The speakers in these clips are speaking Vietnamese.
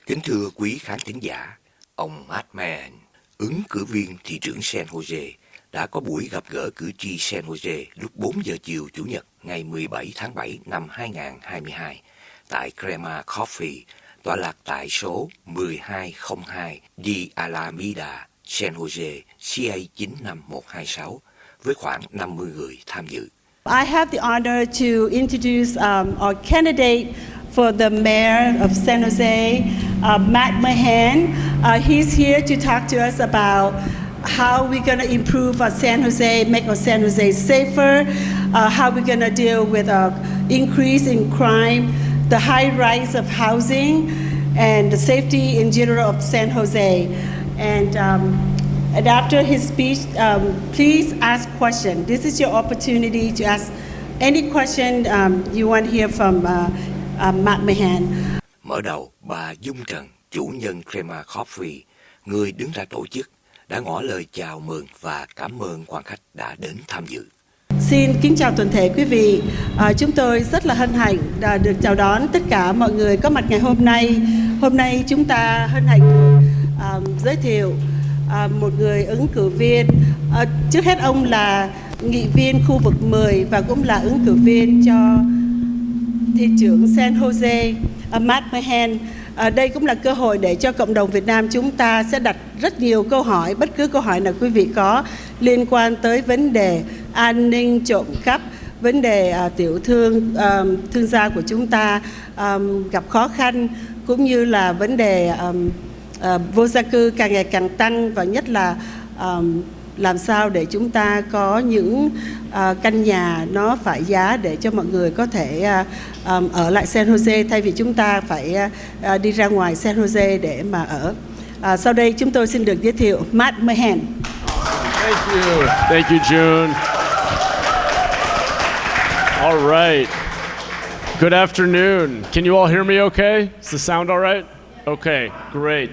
Kính thưa quý khán thính giả, ông Matt Mahan, ứng cử viên thị trưởng San Jose, đã có buổi gặp gỡ cử tri San Jose lúc 4 giờ chiều Chủ nhật ngày 17 tháng 7 năm 2022 tại Crema Coffee, tọa lạc tại số 1202 đi Alameda, San Jose, CA 95126, với khoảng 50 người tham dự. I have the honor to introduce our candidate for the mayor of San Jose, Matt Mahan. He's here to talk to us about how we're going to improve our San Jose, make our San Jose safer, how we're going to deal with an increase in crime, the high rise of housing, and the safety in general of San Jose. And after his speech, please ask questions. This is your opportunity to ask any question you want to hear from Matt Mahan. Mở đầu, bà Dung Trần, chủ nhân Crema Coffee, người đứng ra tổ chức, đã ngỏ lời chào mừng và cảm ơn quan khách đã đến tham dự. Xin kính chào toàn thể quý vị. Chúng tôi rất là hân hạnh được chào đón tất cả mọi người có mặt ngày hôm nay. Hôm nay chúng ta hân hạnh giới thiệu một người ứng cử viên. Trước hết ông là nghị viên khu vực 10 và cũng là ứng cử viên cho thị trưởng San Jose, Matt Mahan. Đây cũng là cơ hội để cho cộng đồng Việt Nam chúng ta sẽ đặt rất nhiều câu hỏi, bất cứ câu hỏi nào quý vị có liên quan tới vấn đề an ninh, trộm cắp, vấn đề tiểu thương, thương gia của chúng ta gặp khó khăn, cũng như là vấn đề vô gia cư càng ngày càng tăng, và nhất là làm sao để chúng ta có những căn nhà nó phải giá để cho mọi người có thể ở lại San Jose thay vì chúng ta phải đi ra ngoài San Jose để mà ở. Sau đây chúng tôi xin được giới thiệu Matt Mahan. Thank you, June. All right. Good afternoon. Can you all hear me okay? Is the sound all right? Okay, great.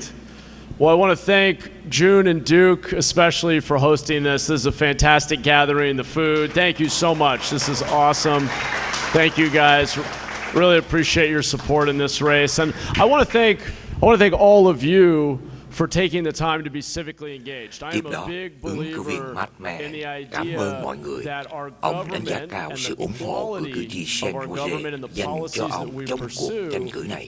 Well, I want to thank June and Duke especially for hosting this. This is a fantastic gathering. The food, thank you so much. This is awesome. Thank you guys. Really appreciate your support in this race. And I want to thank all of you for taking the time to be civically engaged. I am a big believer in the idea that our government and the quality of our government and the policies that we pursue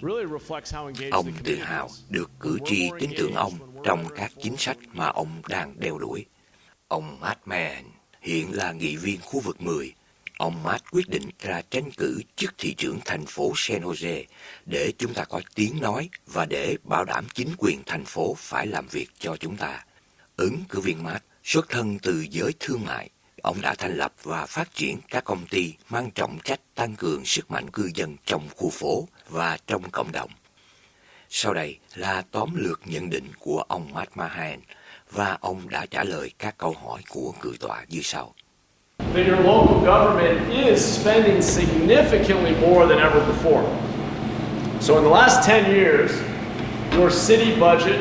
really reflects how engaged the community is. Ông tự hào được cử tri tin tưởng ông trong các chính sách mà ông đang đeo đuổi. Ông Matt Mahan hiện là nghị viên khu vực 10. Ông Matt quyết định ra tranh cử chức thị trưởng thành phố San Jose để chúng ta có tiếng nói và để bảo đảm chính quyền thành phố phải làm việc cho chúng ta. Ứng cử viên Matt xuất thân từ giới thương mại. Ông đã thành lập và phát triển các công ty mang trọng trách tăng cường sức mạnh cư dân trong khu phố và trong cộng đồng. Sau đây là tóm lược nhận định của ông Matt Mahan, và ông đã trả lời các câu hỏi của cử tọa như sau. That your local government is spending significantly more than ever before. So in the last 10 years, your city budget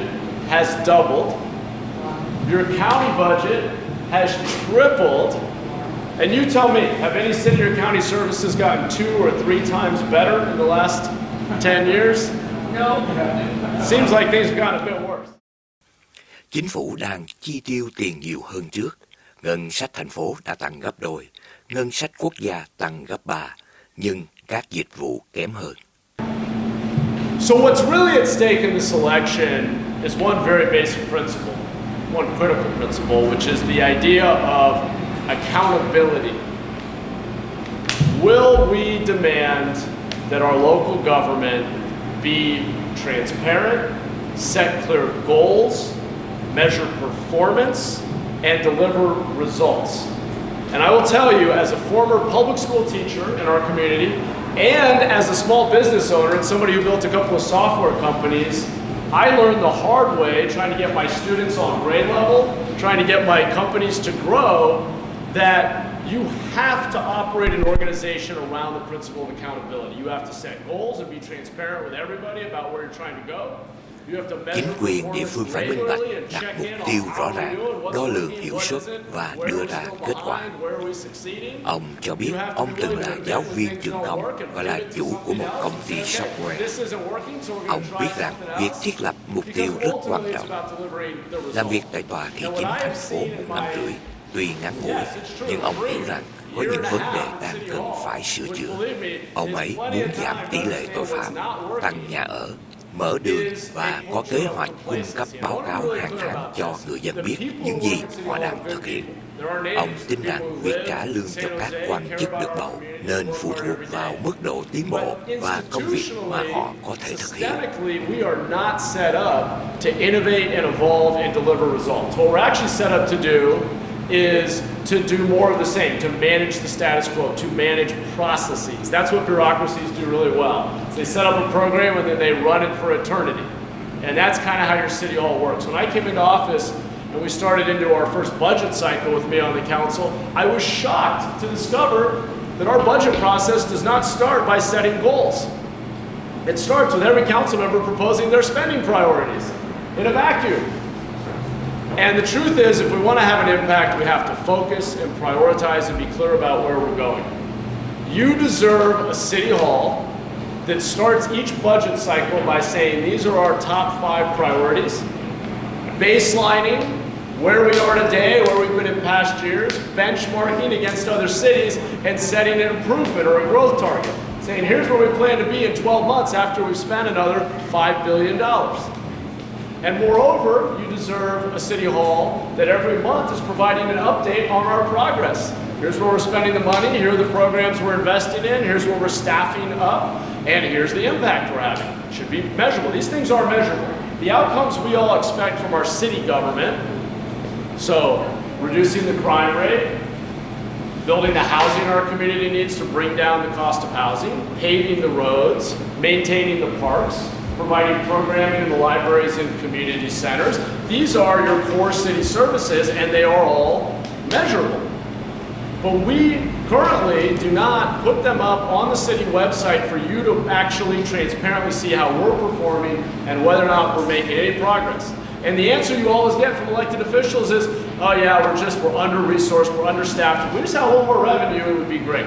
has doubled, your county budget has tripled, and you tell me, have any city or county services gotten 2 or 3 times better in the last 10 years? No. Seems like things have gotten a bit worse. Chính phủ đang chi tiêu tiền nhiều hơn trước. Ngân sách thành phố đã tăng gấp đôi, ngân sách quốc gia tăng gấp 3, nhưng các dịch vụ kém hơn. So what's really at stake in this election is one very basic principle, one critical principle, which is the idea of accountability. Will we demand that our local government be transparent, set clear goals, measure performance, and deliver results? And I will tell you, as a former public school teacher in our community, and as a small business owner and somebody who built a couple of software companies, I learned the hard way trying to get my students on grade level, trying to get my companies to grow, that you have to operate an organization around the principle of accountability. You have to set goals and be transparent with everybody about where you're trying to go. Chính quyền địa phương phải minh bạch, đặt mục tiêu rõ ràng, đo lường hiệu suất và đưa ra kết quả. Ông cho biết ông từng là giáo viên trường công và là chủ của một công ty software. Ông biết rằng việc thiết lập mục tiêu rất quan trọng. Làm việc tại tòa thị chính thành phố 1 năm rưỡi, tuy ngắn ngủi, nhưng ông hiểu rằng có những vấn đề đang cần phải sửa chữa. Ông ấy muốn giảm tỷ lệ tội phạm, tăng nhà ở, mở đường và có kế hoạch cung cấp báo cáo hàng tháng cho người dân biết những gì họ đang thực hiện. Ông tin rằng việc trả lương cho các quan chức được bầu nên phụ thuộc vào mức độ tiến bộ và công việc mà họ có thể thực hiện. Is to do more of the same, to manage the status quo, to manage processes. That's what bureaucracies do really well. They set up a program and then they run it for eternity. And that's kind of how your city hall works. When I came into office and we started into our first budget cycle with me on the council, I was shocked to discover that our budget process does not start by setting goals. It starts with every council member proposing their spending priorities in a vacuum. And the truth is, if we want to have an impact, we have to focus and prioritize and be clear about where we're going. You deserve a city hall that starts each budget cycle by saying, these are our top 5 priorities, baselining where we are today, where we've been in past years, benchmarking against other cities, and setting an improvement or a growth target. Saying, here's where we plan to be in 12 months after we've spent another $5 billion. And moreover, you deserve a city hall that every month is providing an update on our progress. Here's where we're spending the money, here are the programs we're investing in, here's where we're staffing up, and here's the impact we're having. It should be measurable. These things are measurable. The outcomes we all expect from our city government, so reducing the crime rate, building the housing our community needs to bring down the cost of housing, paving the roads, maintaining the parks, providing programming in the libraries and community centers. These are your core city services, and they are all measurable. But we currently do not put them up on the city website for you to actually transparently see how we're performing and whether or not we're making any progress. And the answer you always get from elected officials is, oh yeah, we're under-resourced, we're understaffed. If we just had a little more revenue, it would be great.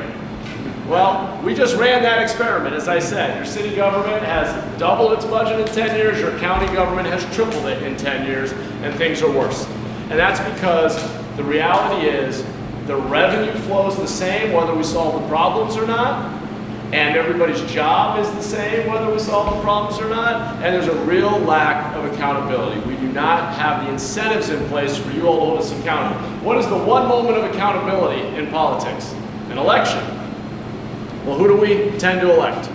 Well, we just ran that experiment, as I said. Your city government has doubled its budget in 10 years, your county government has tripled it in 10 years, and things are worse. And that's because the reality is the revenue flows the same whether we solve the problems or not, and everybody's job is the same whether we solve the problems or not, and there's a real lack of accountability. We do not have the incentives in place for you all to hold us accountable. What is the one moment of accountability in politics? An election. Well, who do we tend to elect?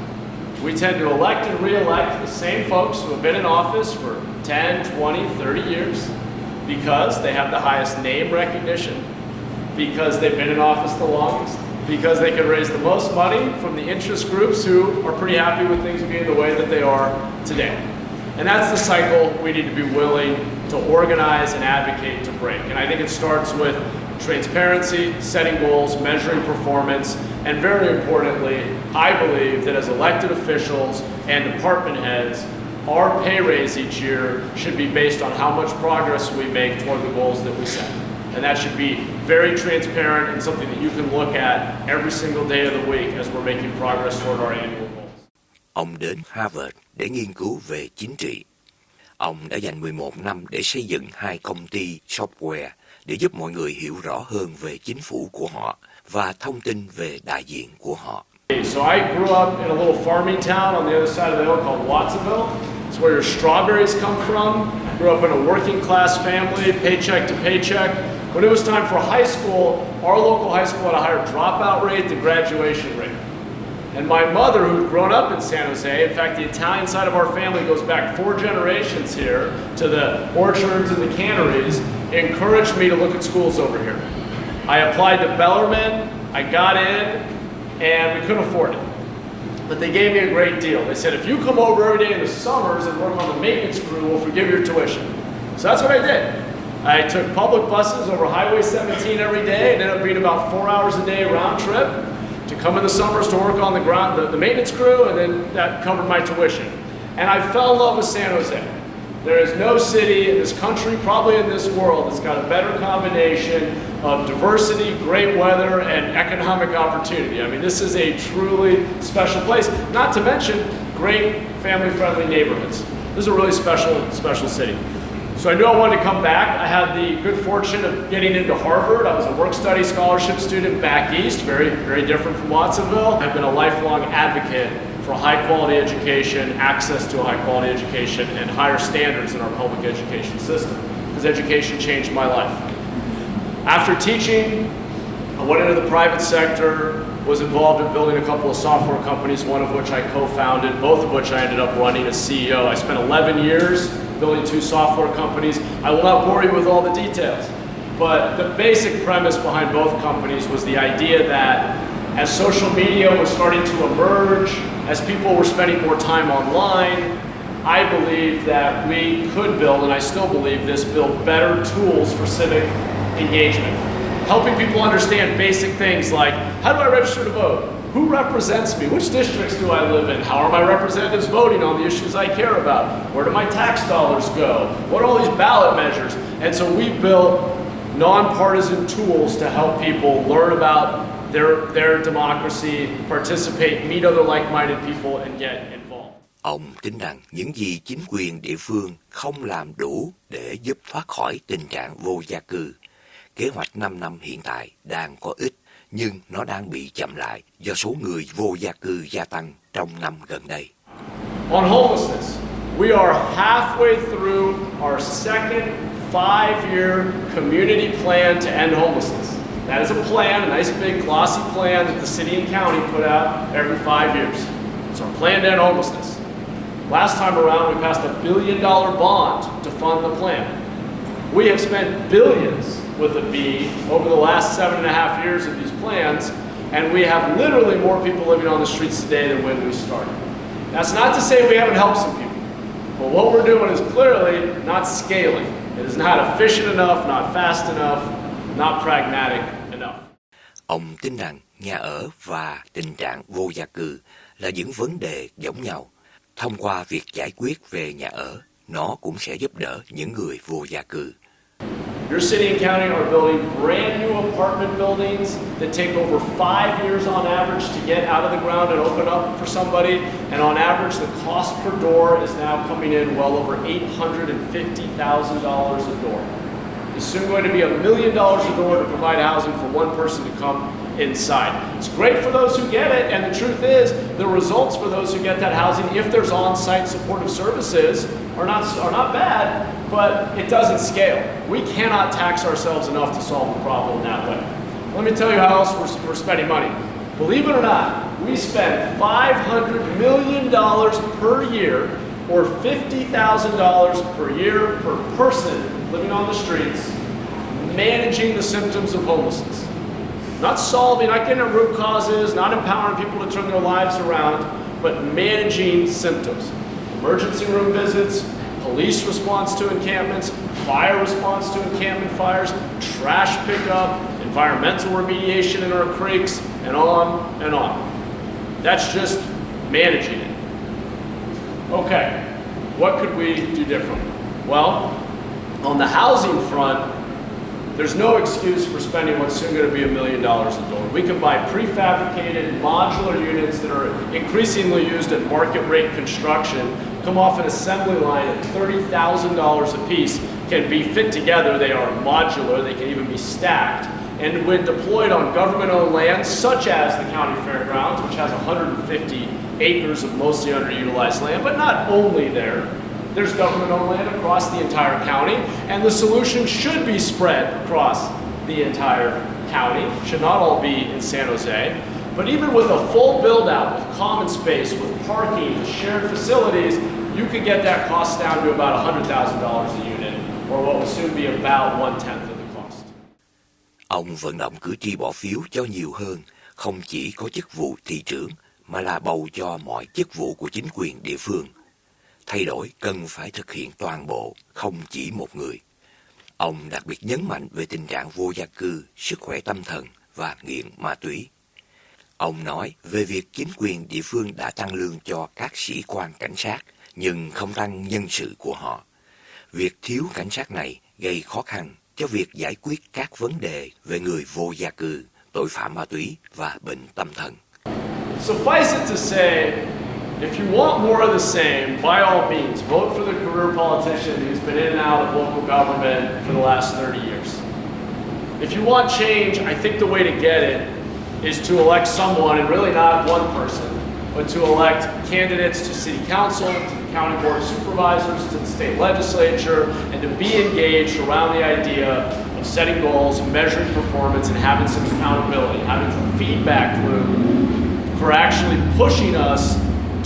We tend to elect and re-elect the same folks who have been in office for 10, 20, 30 years because they have the highest name recognition, because they've been in office the longest, because they can raise the most money from the interest groups who are pretty happy with things being the way that they are today. And that's the cycle we need to be willing to organize and advocate to break. And I think it starts with transparency, setting goals, measuring performance, and very importantly, I believe that as elected officials and department heads, our pay raise each year should be based on how much progress we make toward the goals that we set. And that should be very transparent and something that you can look at every single day of the week as we're making progress toward our annual goals. Ông đến Harvard để nghiên cứu về chính trị. Ông đã dành 11 năm để xây dựng 2 công ty software để giúp mọi người hiểu rõ hơn về chính phủ của họ và thông tin về đại diện của họ. So I grew up in a little farming town on the other side of the hill called Watsonville. It's where your strawberries come from. Grew up in a working class family, paycheck to paycheck. When it was time for high school, our local high school had a higher dropout rate than graduation rate. And my mother, who'd grown up in San Jose, in fact, the Italian side of our family goes back 4 generations here to the orchards and the canneries, encouraged me to look at schools over here. I applied to Bellarmine, I got in, and we couldn't afford it. But they gave me a great deal. They said, if you come over every day in the summers and work on the maintenance crew, we'll forgive your tuition. So that's what I did. I took public buses over Highway 17 every day. It ended up being about 4 hours a day round trip to come in the summers to work on the maintenance crew, and then that covered my tuition. And I fell in love with San Jose. There is no city in this country, probably in this world, that's got a better combination of diversity, great weather, and economic opportunity. I mean, this is a truly special place, not to mention great family-friendly neighborhoods. This is a really special city. So I knew I wanted to come back. I had the good fortune of getting into Harvard. I was a work-study scholarship student back east, very different from Watsonville. I've been a lifelong advocate for high-quality education, access to a high-quality education, and higher standards in our public education system, because education changed my life. After teaching, I went into the private sector, was involved in building a couple of software companies, one of which I co-founded, both of which I ended up running as CEO. I spent 11 years building 2 software companies. I will not bore you with all the details, but the basic premise behind both companies was the idea that as social media was starting to emerge, as people were spending more time online, I believed that we could build, and I still believe this, build better tools for civic engagement. Helping people understand basic things like, how do I register to vote? Who represents me? Which districts do I live in? How are my representatives voting on the issues I care about? Where do my tax dollars go? What are all these ballot measures? And so we built nonpartisan tools to help people learn about their democracy, participate, meet other like-minded people, and get involved. Ông tin rằng những gì chính quyền địa phương không làm đủ để giúp thoát khỏi tình trạng vô gia cư. Kế hoạch 5 năm hiện tại đang có ích, nhưng nó đang bị chậm lại do số người vô gia cư gia tăng trong năm gần đây. On homelessness, we are halfway through our second 5-year community plan to end homelessness. That is a plan, a nice big glossy plan that the city and county put out every 5 years. It's our plan to end homelessness. Last time around, we passed $1 billion bond to fund the plan. We have spent billions with a B over the last 7.5 years of these plans, and we have literally more people living on the streets today than when we started. That's not to say we haven't helped some people, but what we're doing is clearly not scaling. It is not efficient enough, not fast enough, not pragmatic enough. Ông tin rằng nhà ở và tình trạng vô gia cư là những vấn đề giống nhau. Thông qua việc giải quyết về nhà ở, nó cũng sẽ giúp đỡ những người vô gia cư. Your city and county are building brand new apartment buildings that take over 5 years on average to get out of the ground and open up for somebody. And on average, the cost per door is now coming in well over $850,000 a door. It's soon going to be $1 million a door to provide housing for one person to come inside. It's great for those who get it, and the truth is, the results for those who get that housing, if there's on-site supportive services, are not bad, but it doesn't scale. We cannot tax ourselves enough to solve the problem that way. Let me tell you how else we're spending money. Believe it or not, we spend $500 million per year, or $50,000 per year per person living on the streets, managing the symptoms of homelessness. Not solving, not getting at root causes, not empowering people to turn their lives around, but managing symptoms. Emergency room visits, police response to encampments, fire response to encampment fires, trash pickup, environmental remediation in our creeks, and on and on. That's just managing it. Okay, what could we do differently? Well, on the housing front, there's no excuse for spending what's soon going to be $1 million a door. We can buy prefabricated modular units that are increasingly used in market rate construction, come off an assembly line at $30,000 a piece, can be fit together. They are modular, they can even be stacked. And when deployed on government-owned land, such as the county fairgrounds, which has 150 acres of mostly underutilized land, but not only there, there's government-owned land across the entire county, and the solution should be spread across the entire county. It should not all be in San Jose. But even with a full build-out, with common space, with parking, with shared facilities, you could get that cost down to about $100,000 a unit, or what will soon be about 1/10 of the cost. Ông vận động cử tri bỏ phiếu cho nhiều hơn, không chỉ có chức vụ thị trưởng, mà là bầu cho mọi chức vụ của chính quyền địa phương. Thay đổi cần phải thực hiện toàn bộ, không chỉ một người. Ông đặc biệt nhấn mạnh về tình trạng vô gia cư, sức khỏe tâm thần và nghiện ma túy. Ông nói về việc chính quyền địa phương đã tăng lương cho các sĩ quan cảnh sát, nhưng không tăng nhân sự của họ. Việc thiếu cảnh sát này gây khó khăn cho việc giải quyết các vấn đề về người vô gia cư, tội phạm ma túy và bệnh tâm thần. Suffice it to say, if you want more of the same, by all means, vote for the career politician who's been in and out of local government for the last 30 years. If you want change, I think the way to get it is to elect someone, and really not one person, but to elect candidates to city council, to the county board of supervisors, to the state legislature, and to be engaged around the idea of setting goals, measuring performance, and having some accountability, having some feedback loop for actually pushing us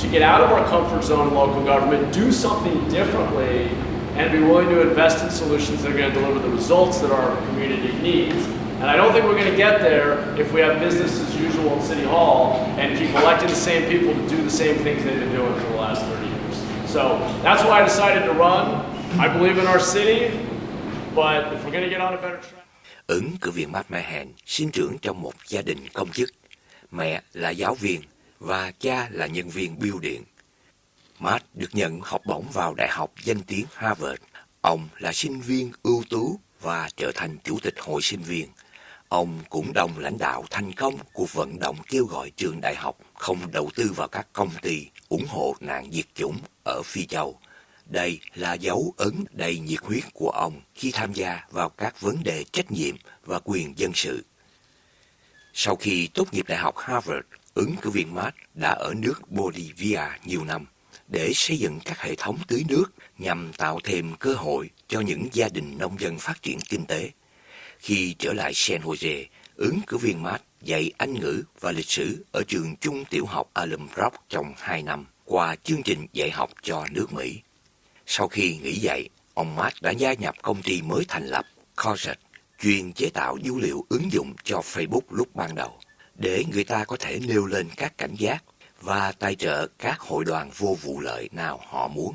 to get out of our comfort zone in local government, do something differently, and be willing to invest in solutions that are going to deliver the results that our community needs. And I don't think we're going to get there if we have business as usual in City Hall and keep electing the same people to do the same things they've been doing for the last 30 years. So that's why I decided to run. I believe in our city, but if we're going to get on a better track. Ứng cử viên Matt Mahan sinh trưởng trong một gia đình công chức. Mẹ là giáo viên và cha là nhân viên bưu điện. Matt được nhận học bổng vào Đại học danh tiếng Harvard. Ông là sinh viên ưu tú và trở thành chủ tịch hội sinh viên. Ông cũng đồng lãnh đạo thành công cuộc vận động kêu gọi trường đại học không đầu tư vào các công ty ủng hộ nạn diệt chủng ở Phi Châu. Đây là dấu ấn đầy nhiệt huyết của ông khi tham gia vào các vấn đề trách nhiệm và quyền dân sự. Sau khi tốt nghiệp Đại học Harvard, ứng cử viên Matt đã ở nước Bolivia nhiều năm để xây dựng các hệ thống tưới nước nhằm tạo thêm cơ hội cho những gia đình nông dân phát triển kinh tế. Khi trở lại San Jose, ứng cử viên Matt dạy Anh ngữ và lịch sử ở trường trung tiểu học Alameda trong 2 năm qua chương trình dạy học cho nước Mỹ. Sau khi nghỉ dạy, ông Matt đã gia nhập công ty mới thành lập, Crema, chuyên chế tạo dữ liệu ứng dụng cho Facebook lúc ban đầu, để người ta có thể nêu lên các cảnh giác và tài trợ các hội đoàn vô vụ lợi nào họ muốn.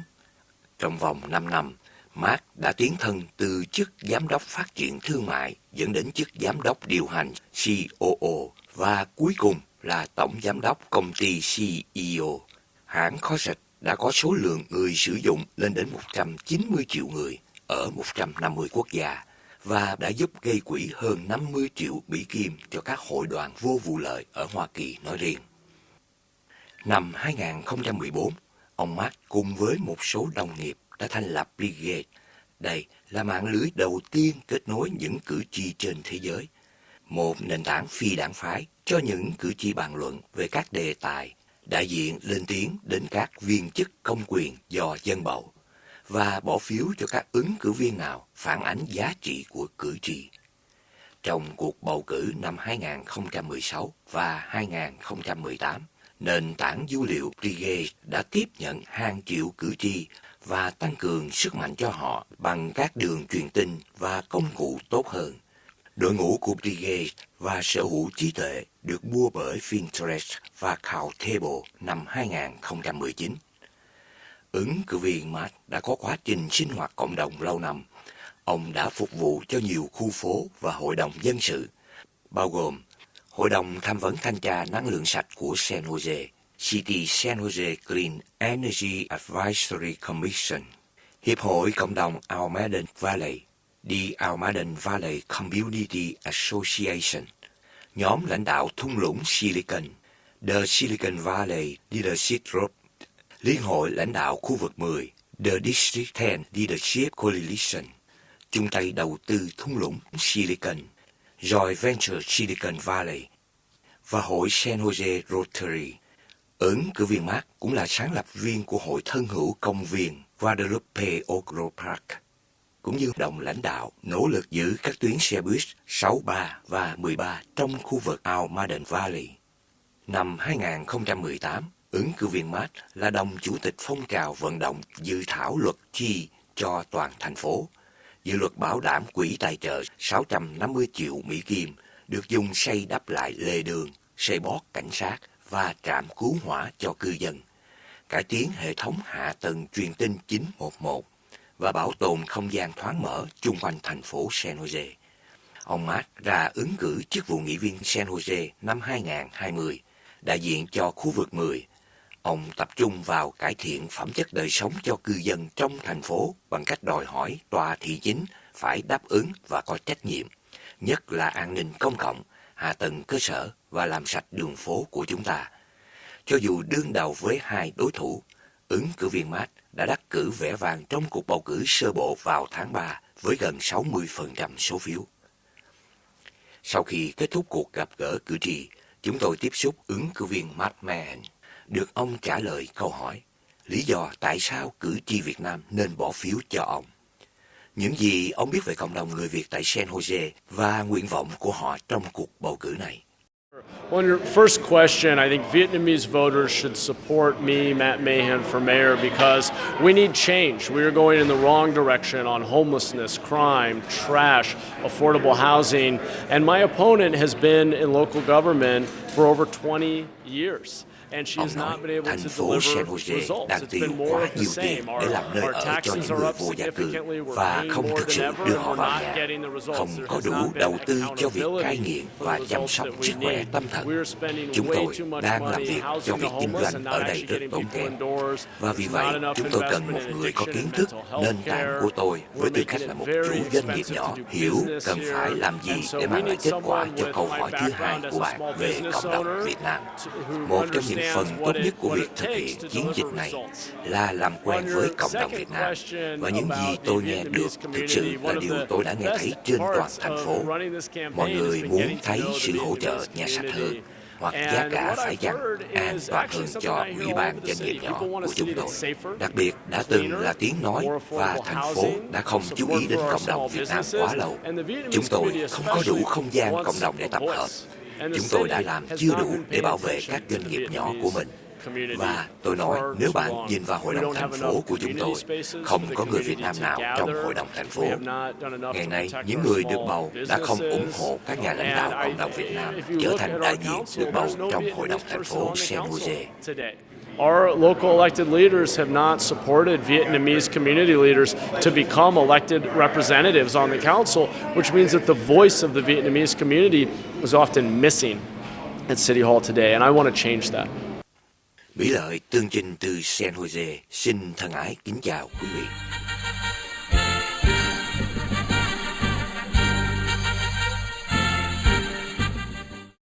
Trong vòng 5 năm, Matt đã tiến thân từ chức giám đốc phát triển thương mại dẫn đến chức giám đốc điều hành COO và cuối cùng là tổng giám đốc công ty CEO. Hãng Crema đã có số lượng người sử dụng lên đến 190 triệu người ở 150 quốc gia và đã giúp gây quỹ hơn 50 triệu Mỹ Kim cho các hội đoàn vô vụ lợi ở Hoa Kỳ nói riêng. Năm 2014, ông Matt cùng với một số đồng nghiệp đã thành lập Brigade. Đây là mạng lưới đầu tiên kết nối những cử tri trên thế giới, một nền tảng phi đảng phái cho những cử tri bàn luận về các đề tài, đại diện lên tiếng đến các viên chức công quyền do dân bầu và bỏ phiếu cho các ứng cử viên nào phản ánh giá trị của cử tri. Trong cuộc bầu cử năm 2016 và 2018, nền tảng dữ liệu Brigade đã tiếp nhận hàng triệu cử tri và tăng cường sức mạnh cho họ bằng các đường truyền tin và công cụ tốt hơn. Đội ngũ của Brigade và sở hữu trí tuệ được mua bởi Pinterest và Countable năm 2019. Ứng cử viên Matt đã có quá trình sinh hoạt cộng đồng lâu năm. Ông đã phục vụ cho nhiều khu phố và hội đồng dân sự, bao gồm Hội đồng Tham vấn Thanh tra Năng lượng sạch của San Jose, City San Jose Clean Energy Advisory Commission, Hiệp hội Cộng đồng Alameda Valley, The Alameda Valley Community Association, nhóm lãnh đạo thung lũng Silicon, The Silicon Valley Leadership Group, Liên hội lãnh đạo khu vực 10, The District 10 Leadership Coalition, chung tay đầu tư thung lũng Silicon, Joint Venture Silicon Valley và hội San Jose Rotary. Ứng cử viên Matt cũng là sáng lập viên của hội thân hữu công viên Guadalupe Ogro Park, cũng như đồng lãnh đạo nỗ lực giữ các tuyến xe buýt 6, 3 và 13 trong khu vực Alameda Valley. Năm 2018, ứng cử viên Matt là đồng chủ tịch phong trào vận động dự thảo luật chi cho toàn thành phố. Dự luật bảo đảm quỹ tài trợ 650 triệu Mỹ Kim được dùng xây đắp lại lề đường, xây bót cảnh sát và trạm cứu hỏa cho cư dân, cải tiến hệ thống hạ tầng truyền tin 911 và bảo tồn không gian thoáng mở chung quanh thành phố San Jose. Ông Matt ra ứng cử chức vụ nghị viên San Jose năm 2020, đại diện cho khu vực 10. Ông tập trung vào cải thiện phẩm chất đời sống cho cư dân trong thành phố bằng cách đòi hỏi tòa thị chính phải đáp ứng và có trách nhiệm, nhất là an ninh công cộng, hạ tầng cơ sở và làm sạch đường phố của chúng ta. Cho dù đương đầu với hai đối thủ, ứng cử viên Matt đã đắc cử vẻ vang trong cuộc bầu cử sơ bộ vào tháng 3 với gần 60% số phiếu. Sau khi kết thúc cuộc gặp gỡ cử tri, chúng tôi tiếp xúc ứng cử viên Matt Mahan. Được ông trả lời câu hỏi, lý do tại sao cử tri Việt Nam nên bỏ phiếu cho ông. Những gì ông biết về cộng đồng người Việt tại San Jose và nguyện vọng của họ trong cuộc bầu cử này. Well, on your first question, I think Vietnamese voters should support me, Matt Mahan, for mayor because we need change. We are going in the wrong direction on homelessness, crime, trash, affordable housing, and my opponent has been in local government for over 20 years. Ông nói, thành phố San Jose đang tiêu quá nhiều tiền để làm nơi ở cho những người vô gia cư và không thực sự đưa họ vào nhà, không có đủ đầu tư cho việc cai nghiện và chăm sóc sức khỏe tâm thần. Chúng tôi đang làm việc cho việc kinh doanh ở đây rất tốn kém, và vì vậy chúng tôi cần một người có kiến thức nền tảng của tôi với tư cách là một chủ doanh nghiệp nhỏ, hiểu cần phải làm gì để mang lại kết quả cho câu hỏi thứ hai của bạn về cộng đồng Việt Nam. Một trong những phần tốt nhất của việc thực hiện chiến dịch này là làm quen với cộng đồng Việt Nam, và những gì tôi nghe được thực sự là điều tôi đã nghe thấy trên toàn thành phố. Mọi người muốn thấy sự hỗ trợ nhà sạch hơn, hoặc giá cả phải chăng an toàn hơn cho ủy ban doanh nghiệp nhỏ của chúng tôi. Đặc biệt đã từng là tiếng nói, và thành phố đã không chú ý đến cộng đồng Việt Nam quá lâu. Chúng tôi không có đủ không gian cộng đồng để tập hợp. Chúng tôi đã làm chưa đủ để bảo vệ các doanh nghiệp nhỏ của mình. Và tôi nói, nếu bạn nhìn vào hội đồng thành phố của chúng tôi, không có người Việt Nam nào trong hội đồng thành phố. Ngày nay, những người được bầu đã không ủng hộ các nhà lãnh đạo cộng đồng Việt Nam trở thành đại diện được bầu trong hội đồng thành phố San Jose. Our local elected leaders have not supported Vietnamese community leaders to become elected representatives on the council, which means that the voice of the Vietnamese community is often missing at City Hall today, and I want to change that. Mỹ Lợi, tường trình từ San Jose, xin thân ái kính chào quý vị.